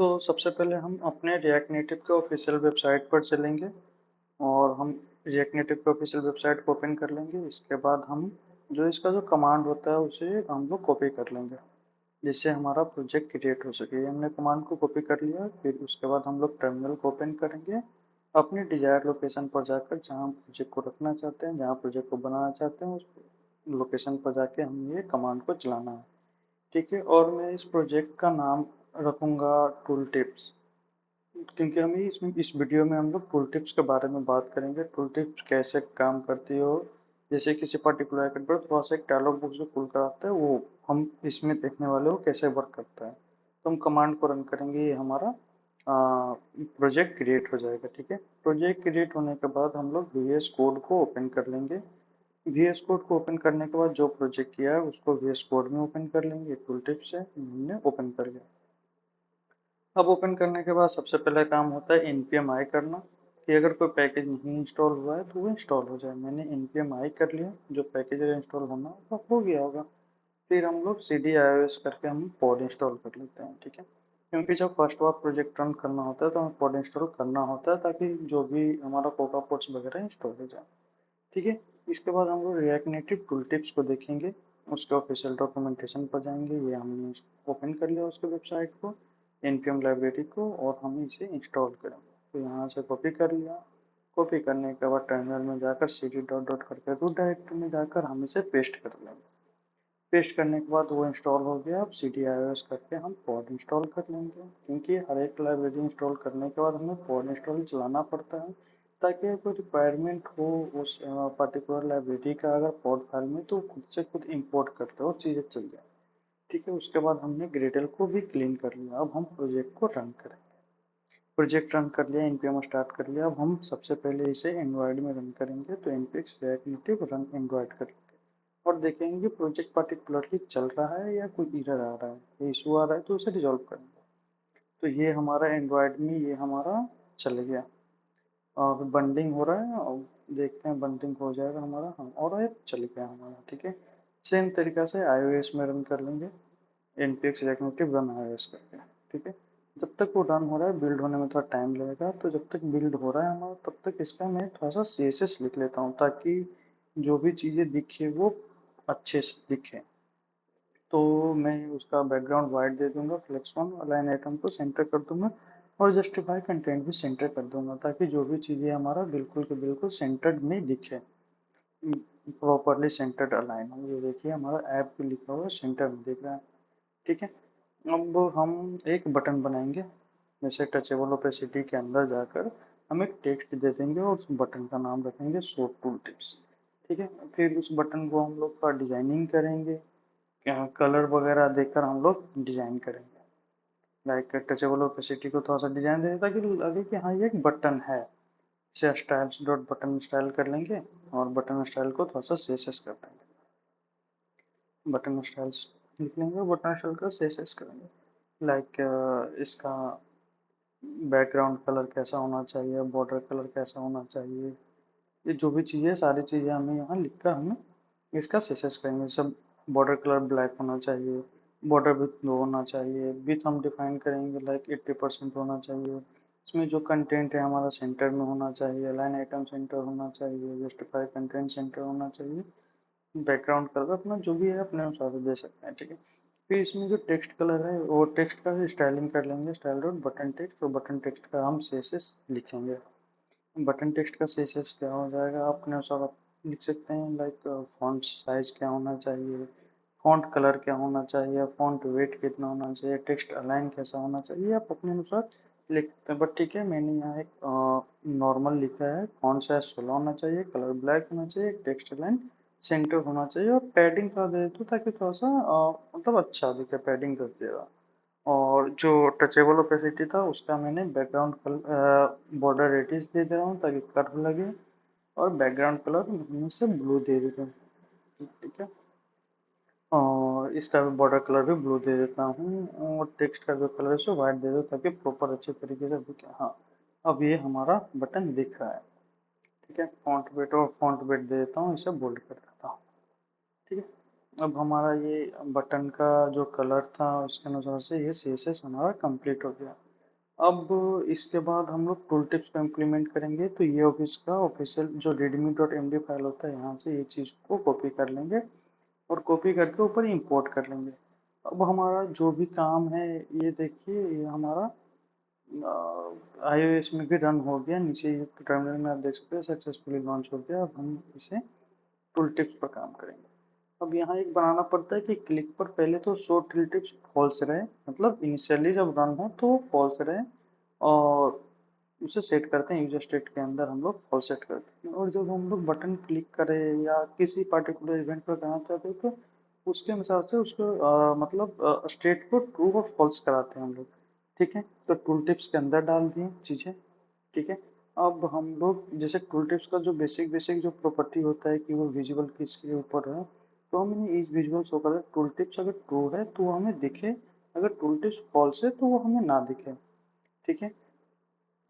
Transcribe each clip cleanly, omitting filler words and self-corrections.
तो सबसे पहले हम अपने रिएक्ट नेटिव के ऑफिशियल वेबसाइट पर चलेंगे और हम रिएक्ट नेटिव के ऑफिशियल वेबसाइट को ओपन कर लेंगे। इसके बाद हम जो इसका जो कमांड होता है उसे हम लोग कॉपी कर लेंगे जिससे हमारा प्रोजेक्ट क्रिएट हो सके। हमने कमांड को कॉपी कर लिया, फिर उसके बाद हम लोग टर्मिनल को ओपन करेंगे। अपने डिजायर लोकेशन पर जाकर जहाँ हम प्रोजेक्ट को रखना चाहते हैं, जहाँ प्रोजेक्ट को बनाना चाहते हैं, उस लोकेशन पर जाके हम ये कमांड को चलाना है। ठीक है, और मैं इस प्रोजेक्ट का नाम रखूंगा टूल टिप्स, क्योंकि हम इसमें इस वीडियो में हम लोग टूल टिप्स के बारे में बात करेंगे। टूल टिप्स कैसे काम करती हो, जैसे किसी पर्टिकुलर आइकन पर थोड़ा सा एक डायलॉग बॉक्स जो खुल कर आता है, वो हम इसमें देखने वाले हो कैसे वर्क करता है। तो हम कमांड को रन करेंगे, ये हमारा प्रोजेक्ट क्रिएट हो जाएगा। ठीक है, प्रोजेक्ट क्रिएट होने के बाद हम लोग VS कोड को ओपन कर लेंगे। VS कोड को ओपन करने के बाद जो प्रोजेक्ट किया है उसको VS कोड में ओपन कर लेंगे। टूल टिप्स से हमने ओपन कर लिया। अब ओपन करने के बाद सबसे पहला काम होता है npm i करना, कि अगर कोई पैकेज नहीं इंस्टॉल हुआ है तो वो इंस्टॉल हो जाए। मैंने npm i कर लिया, जो पैकेज इंस्टॉल होना वो हो गया होगा। फिर हम लोग cd ios करके हम pod इंस्टॉल कर लेते हैं। ठीक है, क्योंकि जब फर्स्ट बार प्रोजेक्ट रन करना होता है तो हमें pod इंस्टॉल करना होता है, ताकि जो भी हमारा कोका पोड्स वगैरह इंस्टॉल हो जाए। ठीक है, इसके बाद हम लोग रिएक्ट नेटिव टूल टिप्स को देखेंगे। उसके ऑफिशियल डॉक्यूमेंटेशन पर जाएंगे, ये हमने ओपन कर लिया उसके वेबसाइट को, npm लाइब्रेरी को, और हम इसे इंस्टॉल करेंगे। तो यहाँ से कॉपी कर लिया। कॉपी करने के बाद टर्मिनल में जाकर cd डॉट डॉट करके रूट डायरेक्टरी में जाकर हम इसे पेस्ट कर लेंगे। पेस्ट करने के बाद वो इंस्टॉल हो गया। अब cd ios करके हम pod इंस्टॉल कर लेंगे, क्योंकि हर एक लाइब्रेरी इंस्टॉल करने के बाद हमें pod इंस्टॉल चलाना पड़ता है, ताकि कोई रिक्वायरमेंट हो उस पर्टिकुलर लाइब्रेरी का अगर pod फाइल में, तो खुद से खुद इंपोर्ट करते हो चीज़ें चल जाए। ठीक है, उसके बाद हमने ग्रेडल को भी क्लीन कर लिया। अब हम प्रोजेक्ट को रन करें। प्रोजेक्ट रन कर लिया, npm स्टार्ट कर लिया। अब हम सबसे पहले इसे एंड्रॉयड में रन करेंगे, तो npx react native run Android कर लेंगे और देखेंगे प्रोजेक्ट पर्टिकुलरली चल रहा है या कोई एरर आ रहा है या इशू आ रहा है, तो उसे रिजॉल्व करेंगे। तो ये हमारा एंड्रॉयड में ये हमारा चल गया और बंडिंग हो रहा है, और देखते हैं बंडिंग हो जाएगा हमारा। हाँ, और ये चल गया हमारा। ठीक है, सेम तरीका से iOS में रन कर लेंगे, npx react native run iOS करके। ठीक है, जब तक वो रन हो रहा है, बिल्ड होने में थोड़ा टाइम लगेगा, तो जब तक बिल्ड हो रहा है हमारा, तब तक इसका मैं थोड़ा सा CSS लिख लेता हूँ, ताकि जो भी चीज़ें दिखे वो अच्छे से दिखे। तो मैं उसका बैकग्राउंड वाइट दे दूंगा, फ्लेक्स वन, अलाइन आइटम को सेंटर कर दूंगा, और जस्टिफाई कंटेंट भी सेंटर कर दूंगा, ताकि जो भी चीज़ें हमारा बिल्कुल के बिल्कुल सेंटर्ड में दिखे, प्रॉपरली सेंटर्ड अलाइन हो। ये देखिए हमारा ऐप भी लिखा हुआ है, सेंटर में दिख रहा है। ठीक है, अब हम एक बटन बनाएंगे। जैसे टचेबल ओपेसिटी के अंदर जाकर हम एक टेक्स्ट दे देंगे और उस बटन का नाम रखेंगे शो टूल टिप्स। ठीक है, फिर उस बटन को हम लोग का डिजाइनिंग करेंगे, कलर वगैरह देकर हम लोग डिजाइन करेंगे। लाइक टचेबल ओपेसिटी को थोड़ा सा डिजाइन दे देता कि लगे कि हाँ ये एक बटन है। इसे स्टाइल्स डॉट बटन स्टाइल कर लेंगे और बटन स्टाइल को थोड़ा सा CSS कर देंगे। बटन स्टाइल्स लिख लेंगे, बटन स्टाइल का CSS करेंगे। लाइक इसका बैकग्राउंड कलर कैसा होना चाहिए, बॉर्डर कलर कैसा होना चाहिए, ये जो भी चीज़ें सारी चीज़ें हमें यहाँ लिख कर हमें इसका CSS करेंगे। सब बॉर्डर कलर ब्लैक होना चाहिए, बॉर्डर विथ लो होना चाहिए, विथ हम डिफाइन करेंगे लाइक 80% होना चाहिए। इसमें जो कंटेंट है हमारा सेंटर में होना चाहिए, लाइन आइटम सेंटर होना चाहिए, जस्टिफाई कंटेंट सेंटर होना चाहिए। बैकग्राउंड कलर अपना जो भी है अपने अनुसार से दे सकते हैं। ठीक है, फिर इसमें जो टेक्स्ट कलर है वो टेक्स्ट का भी स्टाइलिंग कर लेंगे, स्टाइल डॉट बटन टेक्स्ट, और बटन टेक्स्ट का हम CSS लिखेंगे। बटन टेक्स्ट का CSS क्या हो जाएगा अपने अनुसार आप लिख सकते हैं। लाइक फॉन्ट साइज क्या होना चाहिए, फॉन्ट कलर क्या होना चाहिए, फॉन्ट वेट कितना होना चाहिए, टेक्स्ट अलाइन कैसा होना चाहिए, आप अपने अनुसार लिख सकते हैं। बट ठीक है, मैंने यहाँ एक नॉर्मल लिखा है, फॉन्ट साइज 16 होना चाहिए, कलर ब्लैक होना चाहिए, टेक्स्ट अलाइन सेंटर होना चाहिए, और पैडिंग कर दे तो ताकि थोड़ा सा मतलब अच्छा दिखे, पैडिंग कर दिएगा। और जो टचेबल ओपेसिटी था उसका मैंने बैकग्राउंड बॉर्डर रेडियस दे दे रहा हूँ ताकि कर्व लगे, और बैकग्राउंड कलर में से ब्लू दे देता हूँ। ठीक है, और इसका भी बॉर्डर कलर भी ब्लू दे देता हूँ, और टेक्स्ट का जो कलर है उसे व्हाइट दे दो ताकि प्रॉपर अच्छे तरीके से दिखे। हाँ, अब ये हमारा बटन दिख रहा है। ठीक है, फॉन्ट वेट दे देता हूँ, इसे बोल्ड कर देता हूँ। ठीक है, अब हमारा ये बटन का जो कलर था उसके अनुसार से ये CSS हमारा कंप्लीट हो गया। अब इसके बाद हम लोग टूल टिप्स को इम्प्लीमेंट करेंगे, तो ये ऑफिस का ऑफिशियल जो readme.md फाइल होता है, यहाँ से ये चीज़ को कॉपी कर लेंगे और कॉपी करके ऊपर इंपोर्ट कर लेंगे। अब हमारा जो भी काम है, ये देखिए ये हमारा iOS में भी रन हो गया। नीचे ये टर्मिनल में आप देख सकते हैं सक्सेसफुली लॉन्च हो गया। अब हम इसे टूल टिप्स पर काम करेंगे। अब यहाँ एक बनाना पड़ता है कि क्लिक पर पहले तो शो टूल टिप्स फॉल्स रहे, मतलब इनिशियली जब रन हो तो फॉल्स रहे, और उसे सेट करते हैं यूजर स्टेट के अंदर हम लोग फॉल्स सेट करते हैं। और जब हम लोग बटन क्लिक करें या किसी पार्टिकुलर इवेंट पर करना चाहते हैं तो उसके हिसाब से उसको मतलब स्टेट को ट्रू और फॉल्स कराते हैं हम लोग। ठीक है, तो टूल टिप्स के अंदर डाल दिए चीज़ें। ठीक है, अब हम लोग जैसे टूल टिप्स का जो बेसिक बेसिक जो प्रॉपर्टी होता है कि वो विजुअल किसके ऊपर है, तो हम इन्हें इस विजुअल शो करें। टूल टिप्स अगर ट्रू है तो वो हमें दिखे, अगर टूल टिप्स फॉल्स है तो वो हमें ना दिखे। ठीक है,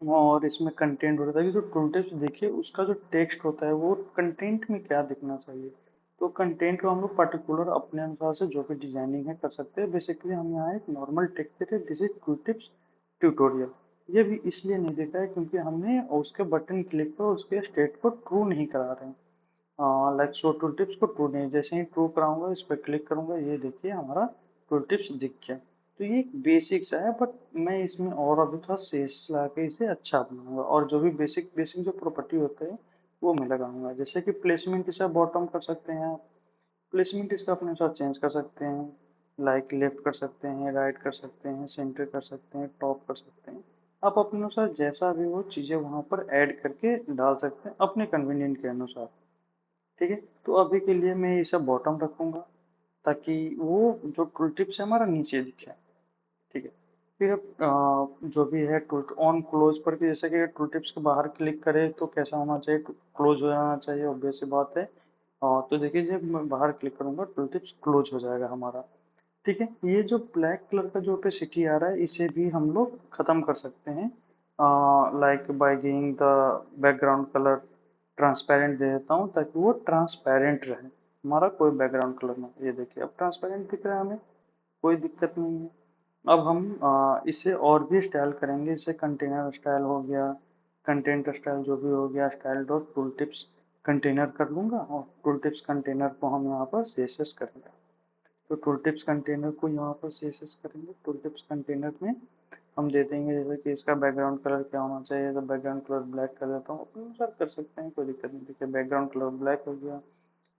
और इसमें कंटेंट होता है कि जो टूल टिप्स देखिए उसका जो टेक्स्ट होता है वो कंटेंट में क्या दिखना चाहिए। तो कंटेंट को हम लोग पर्टिकुलर अपने अनुसार से जो भी डिजाइनिंग है कर सकते हैं। बेसिकली हम यहाँ एक नॉर्मल टेक्स्ट देते हैं, this is tool tips tutorial. ये भी इसलिए नहीं देखा है क्योंकि हमने उसके बटन क्लिक पर उसके स्टेट को ट्रू नहीं करा रहे हैं। लाइक शो टूल टिप्स को ट्रू नहीं, जैसे ही ट्रू कराऊंगा इस पर क्लिक करूंगा, ये देखिए हमारा टूल टिप्स दिख गया। तो ये एक बेसिक सा है, बट मैं इसमें और अभी थोड़ा सेस ला के इसे अच्छा बनाऊंगा, और जो भी बेसिक बेसिक जो प्रॉपर्टी होते हैं वो मैं लगाऊंगा। जैसे कि प्लेसमेंट इसे बॉटम कर सकते हैं आप, प्लेसमेंट इसका अपने साथ चेंज कर सकते हैं, लाइक लेफ्ट कर सकते हैं, राइट कर सकते हैं, सेंटर कर सकते हैं, टॉप कर सकते हैं। आप अपने अनुसार जैसा भी वो चीज़ें वहाँ पर ऐड करके डाल सकते हैं अपने कन्वीनियंट के अनुसार। ठीक है, तो अभी के लिए मैं इसे बॉटम रखूंगा ताकि वो जो टूल टिप्स है हमारा नीचे दिखे। ठीक है, फिर अब जो भी है टूल ऑन क्लोज पर भी, जैसे कि टूल टिप्स के बाहर क्लिक करें तो कैसा होना चाहिए, क्लोज हो जाना चाहिए, ऑब्वियस सी बात है। तो देखिए जब मैं बाहर क्लिक करूंगा टूल टिप्स क्लोज हो जाएगा हमारा। ठीक है, ये जो ब्लैक कलर का जो ओपेसिटी आ रहा है इसे भी हम लोग खत्म कर सकते हैं, like by giving the background colour transparent दे देता हूँ ताकि वो ट्रांसपेरेंट रहे, हमारा कोई बैकग्राउंड कलर ना। ये देखिए अब ट्रांसपेरेंट दिख रहा है हमें, कोई दिक्कत नहीं है। अब हम इसे और भी स्टाइल करेंगे, इसे कंटेनर स्टाइल हो गया, कंटेंट स्टाइल जो भी हो गया, style dot tool tips container कर लूंगा, और टूल टिप्स कंटेनर को हम यहाँ पर सीएसएस करेंगे। तो टूल टिप्स कंटेनर को यहाँ पर सीएसएस करेंगे। टूल टिप्स कंटेनर में हम दे देंगे जैसे कि इसका बैकग्राउंड कलर क्या होना चाहिए, तो बैकग्राउंड कलर ब्लैक कर देता हूँ, अपने अनुसार कर सकते हैं, कोई दिक्कत नहीं। देखिए बैकग्राउंड कलर ब्लैक हो गया।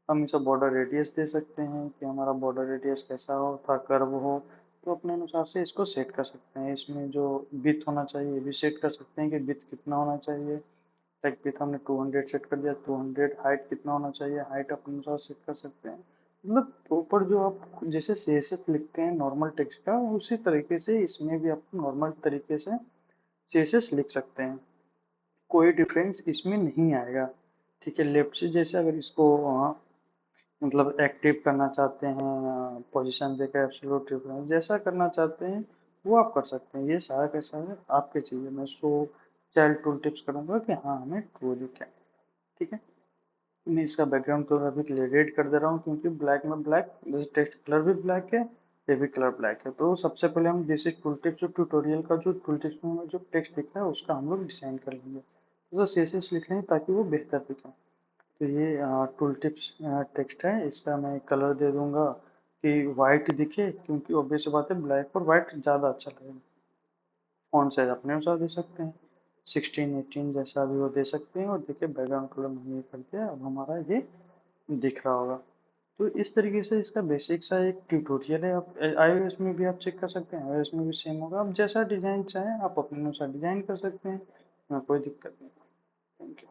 हम इसे बॉर्डर रेडियस दे सकते हैं कि हमारा बॉर्डर रेडियस कैसा हो, था कर्व हो, तो अपने अनुसार से इसको सेट कर सकते हैं। इसमें जो विड्थ होना चाहिए ये भी सेट कर सकते हैं कि विड्थ कितना होना चाहिए। लाइक विड्थ हमने 200 सेट कर दिया, 200। हाइट कितना होना चाहिए, हाइट अपने अनुसार सेट कर सकते हैं। मतलब प्रॉपर जो आप जैसे सीएसएस लिखते हैं नॉर्मल टेक्स्ट का, उसी तरीके से इसमें भी आप नॉर्मल तरीके से सीएसएस लिख सकते हैं, कोई डिफरेंस इसमें नहीं आएगा। ठीक है, लेफ्ट से जैसे अगर इसको मतलब एक्टिव करना चाहते हैं, पोजीशन देकर एब्सोल्यूट डिफरेंस जैसा करना चाहते हैं वो आप कर सकते हैं। ये सारा का सारा आपके चीज़ है। मैं शो चाइल्ड टूल टिप्स करूंगा कि हाँ हमें ट्रू दिखे। ठीक है, मैं इसका बैकग्राउंड कलर अभी के लिए रेड कर दे रहा हूँ क्योंकि ब्लैक में ब्लैक, जैसे टेक्स्ट कलर भी ब्लैक है, ये भी कलर ब्लैक है। तो सबसे पहले हम बेसिक टूल टिप्स जो ट्यूटोरियल का जो टूल टिप्स में जो टेक्स्ट दिख रहा है उसका हम लोग डिजाइन कर लेंगे, तो CSS लिख लेंगे ताकि वो बेहतर दिखे। तो ये टूल टिप्स टेक्स्ट है, इसका मैं कलर दे दूंगा कि वाइट दिखे, क्योंकि ऑब्वियस बात है ब्लैक और वाइट ज़्यादा अच्छा लगेगा। फॉन्ट साइज अपने अनुसार दे सकते हैं, 16 18 जैसा भी वो दे सकते हैं। और देखिए बैकग्राउंड कलर मैंने ये कर दिया, अब हमारा ये दिख रहा होगा। तो इस तरीके से इसका बेसिक सा एक ट्यूटोरियल है। आप iOS में भी आप चेक कर सकते हैं, iOS में भी सेम होगा। आप जैसा डिज़ाइन चाहें आप अपने अनुसार डिज़ाइन कर सकते हैं, कोई दिक्कत नहीं। Thank you.